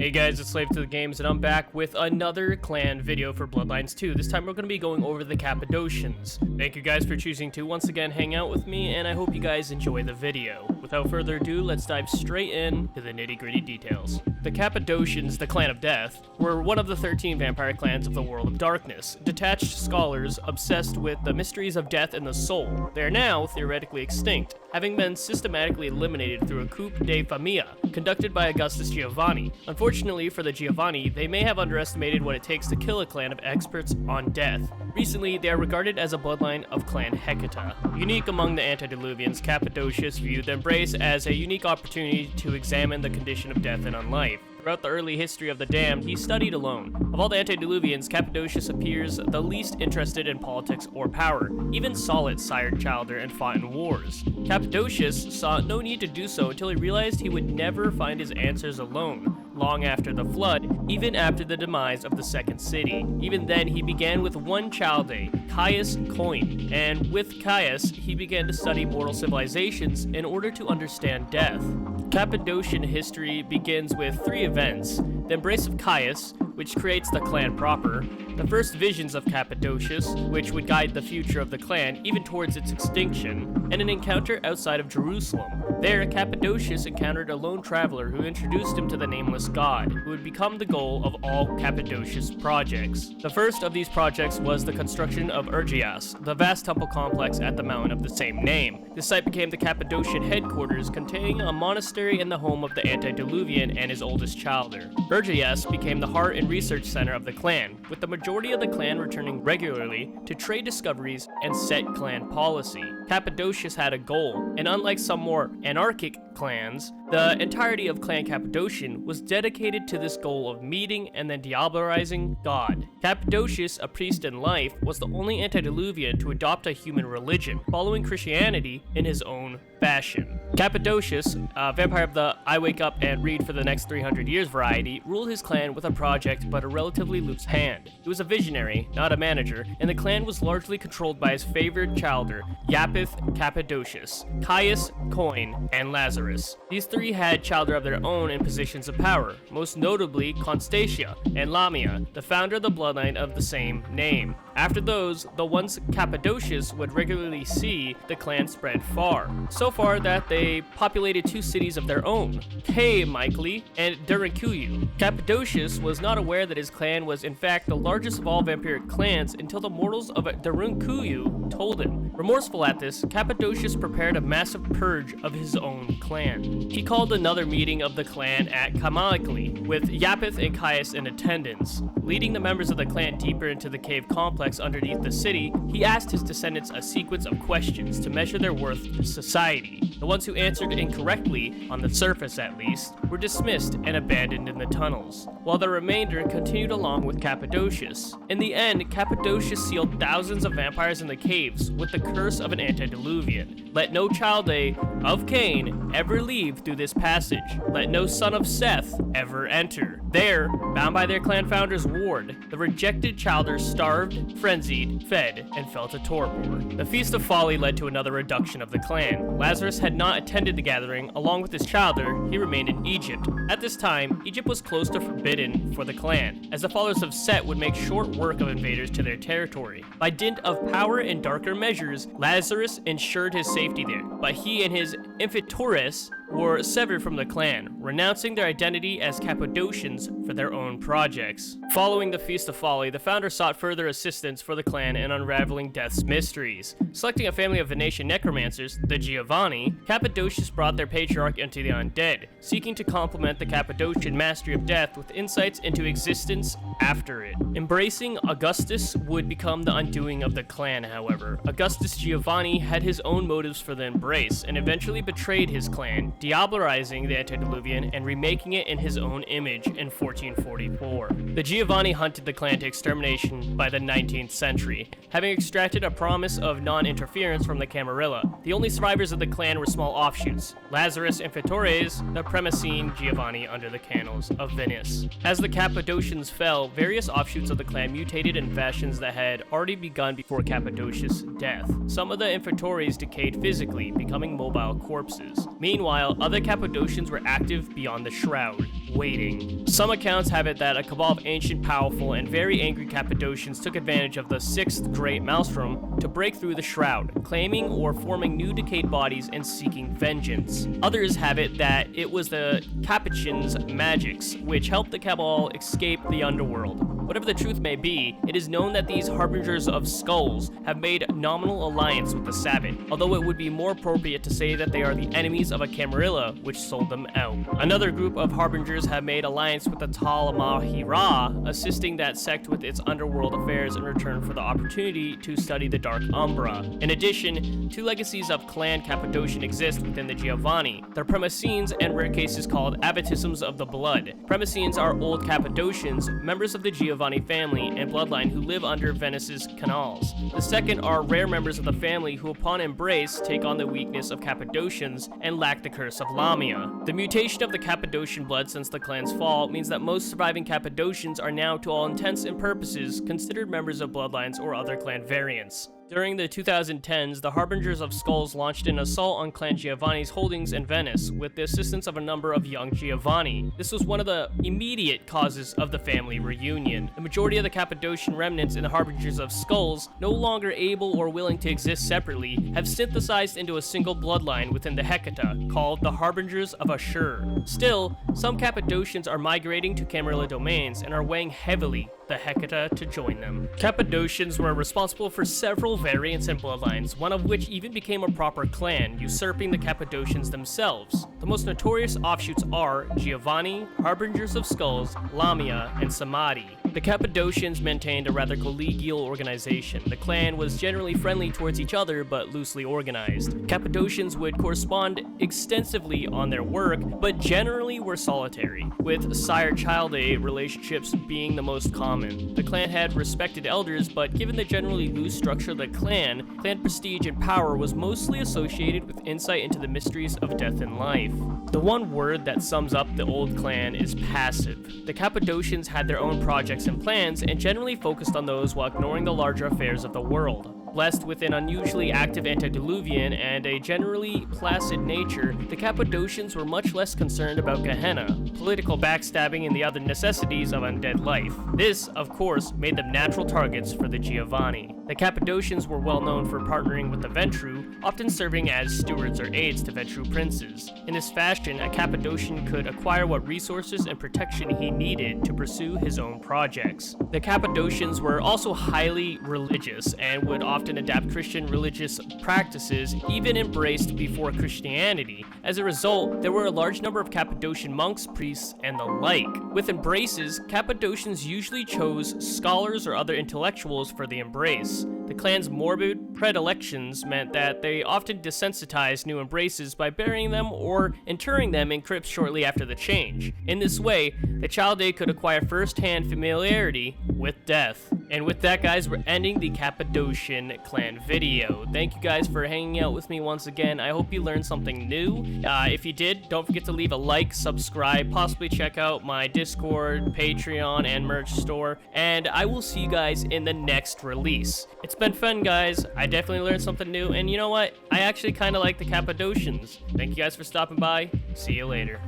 Hey guys, it's Slave to the Games, and I'm back with another clan video for Bloodlines 2. This time we're going to be going over the Cappadocians. Thank you guys for choosing to once again hang out with me, and I hope you guys enjoy the video. Without further ado, let's dive straight in to the nitty-gritty details. The Cappadocians, the Clan of Death, were one of the 13 vampire clans of the World of Darkness, detached scholars obsessed with the mysteries of death and the soul. They are now theoretically extinct, having been systematically eliminated through a coup de famille conducted by Augustus Giovanni. Unfortunately for the Giovanni, they may have underestimated what it takes to kill a clan of experts on death. Recently, they are regarded as a bloodline of Clan Hecata. Unique among the antediluvians, Cappadocius viewed the embrace as a unique opportunity to examine the condition of death and unlife. Throughout the early history of the damned, he studied alone. Of all the antediluvians, Cappadocius appears the least interested in politics or power. Even Solid sired Childer and fought in wars. Cappadocius saw no need to do so until he realized he would never find his answers alone. Long after the flood, even after the demise of the second city. Even then, he began with one Chaldee, Caius Coin, and with Caius, he began to study mortal civilizations in order to understand death. Cappadocian history begins with three events: the embrace of Caius, which creates the clan proper, the first visions of Cappadocius, which would guide the future of the clan even towards its extinction, and an encounter outside of Jerusalem. There, Cappadocius encountered a lone traveler who introduced him to the nameless god, who would become the goal of all Cappadocius projects. The first of these projects was the construction of Ripjaws, the vast temple complex at the mountain of the same name. This site became the Cappadocian headquarters, containing a monastery and the home of the antediluvian and his oldest Childer. Ripjaws became the heart and research center of the clan, with the majority of the clan returning regularly to trade discoveries and set clan policy. Cappadocius had a goal, and unlike some more anarchic clans, the entirety of Clan Cappadocian was dedicated to this goal of meeting and then diablerizing God. Cappadocius, a priest in life, was the only antediluvian to adopt a human religion, following Christianity in his own fashion. Cappadocius, a vampire of the I wake up and read for the next 300 years variety, ruled his clan with a project but a relatively loose hand. He was a visionary, not a manager, and the clan was largely controlled by his favored Childer, Yapith Cappadocius, Caius Coin, and Lazarus. These three had Childer of their own in positions of power, most notably Constantia and Lamia, the founder of the bloodline of the same name. After those, the ones Cappadocius would regularly see, the clan spread far. So far that they populated two cities of their own, Mycli and Derinkuyu. Cappadocius was not aware that his clan was in fact the largest of all vampiric clans until the mortals of Derinkuyu told him. Remorseful at this, Cappadocius prepared a massive purge of his own clan. He called another meeting of the clan at Mycli, with Yapith and Caius in attendance. Leading the members of the clan deeper into the cave complex underneath the city, he asked his descendants a sequence of questions to measure their worth to society. The ones who answered incorrectly, on the surface at least, were dismissed and abandoned in the tunnels, while the remainder continued along with Cappadocius. In the end, Cappadocius sealed thousands of vampires in the caves with the curse of an antediluvian. Let no Chaldee of Cain ever leave through this passage. Let no son of Seth ever enter. There, bound by their clan founder's ward, the rejected Childers starved, frenzied, fed, and fell to torpor. The Feast of Folly led to another reduction of the clan. Lazarus had not attended the gathering. Along with his Childer, he remained in Egypt. At this time, Egypt was close to forbidden for the clan, as the followers of Set would make short work of invaders to their territory. By dint of power and darker measures, Lazarus ensured his safety there, but he and his infitores were severed from the clan, renouncing their identity as Cappadocians for their own projects. Following the Feast of Folly, the founder sought further assistance for the clan in unraveling death's mysteries. Selecting a family of Venetian necromancers, the Giovanni, Cappadocius brought their patriarch into the undead, seeking to complement the Cappadocian mastery of death with insights into existence after it. Embracing Augustus would become the undoing of the clan, however. Augustus Giovanni had his own motives for the embrace, and eventually betrayed his clan, diablerizing the antediluvian and remaking it in his own image in 1444. The Giovanni hunted the clan to extermination by the 19th century, having extracted a promise of non-interference from the Camarilla. The only survivors of the clan were small offshoots, Lazarus and Fitores, the Premesine Giovanni under the canals of Venice. As the Cappadocians fell, various offshoots of the clan mutated in fashions that had already begun before Cappadocius' death. Some of the Infitores decayed physically, becoming mobile corpses. Meanwhile, while other Cappadocians were active beyond the Shroud, waiting. Some accounts have it that a cabal of ancient, powerful, and very angry Cappadocians took advantage of the 6th Great Maelstrom to break through the Shroud, claiming or forming new decayed bodies and seeking vengeance. Others have it that it was the Capuchins' magics, which helped the cabal escape the underworld. Whatever the truth may be, it is known that these Harbingers of Skulls have made nominal alliance with the Sabbath, although it would be more appropriate to say that they are the enemies of a Camarilla which sold them out. Another group of Harbingers have made alliance with the Tal Mahira, assisting that sect with its underworld affairs in return for the opportunity to study the Dark Umbra. In addition, 2 legacies of Clan Cappadocian exist within the Giovanni. The Premesines, and rare cases called Abbatisms of the Blood. Premesines are old Cappadocians, members of the Giovanni family and bloodline who live under Venice's canals. The second are rare members of the family who upon embrace take on the weakness of Cappadocians and lack the curse of Lamia. The mutation of the Cappadocian blood since the clan's fall means that most surviving Cappadocians are now, to all intents and purposes, considered members of bloodlines or other clan variants. During the 2010s, the Harbingers of Skulls launched an assault on Clan Giovanni's holdings in Venice with the assistance of a number of young Giovanni. This was one of the immediate causes of the family reunion. The majority of the Cappadocian remnants in the Harbingers of Skulls, no longer able or willing to exist separately, have synthesized into a single bloodline within the Hecata, called the Harbingers of Ashur. Still, some Cappadocians are migrating to Camarilla domains and are weighing heavily the Hecata to join them. Cappadocians were responsible for several variants and bloodlines, one of which even became a proper clan, usurping the Cappadocians themselves. The most notorious offshoots are Giovanni, Harbingers of Skulls, Lamia, and Samadhi. The Cappadocians maintained a rather collegial organization. The clan was generally friendly towards each other, but loosely organized. Cappadocians would correspond extensively on their work, but generally were solitary, with sire-child relationships being the most common. The clan had respected elders, but given the generally loose structure of the clan prestige and power was mostly associated with insight into the mysteries of death and life. The one word that sums up the old clan is passive. The Cappadocians had their own projects and plans and generally focused on those while ignoring the larger affairs of the world. Blessed with an unusually active antediluvian and a generally placid nature, the Cappadocians were much less concerned about Gehenna, political backstabbing, and the other necessities of undead life. This, of course, made them natural targets for the Giovanni. The Cappadocians were well known for partnering with the Ventru, often serving as stewards or aides to Ventru princes. In this fashion, a Cappadocian could acquire what resources and protection he needed to pursue his own projects. The Cappadocians were also highly religious and would often adapt Christian religious practices, even embraced before Christianity. As a result, there were a large number of Cappadocian monks, priests, and the like. With embraces, Cappadocians usually chose scholars or other intellectuals for the embrace. The clan's morbid predilections meant that they often desensitized new embraces by burying them or interring them in crypts shortly after the change. In this way, the Chaldee could acquire first-hand familiarity with death. And with that, guys, we're ending the Cappadocian clan video. Thank you guys for hanging out with me once again. I hope you learned something new. If you did, don't forget to leave a like, subscribe, possibly check out my Discord, Patreon, and merch store. And I will see you guys in the next release. It's been fun, guys. I definitely learned something new. And you know what? I actually kind of like the Cappadocians. Thank you guys for stopping by. See you later.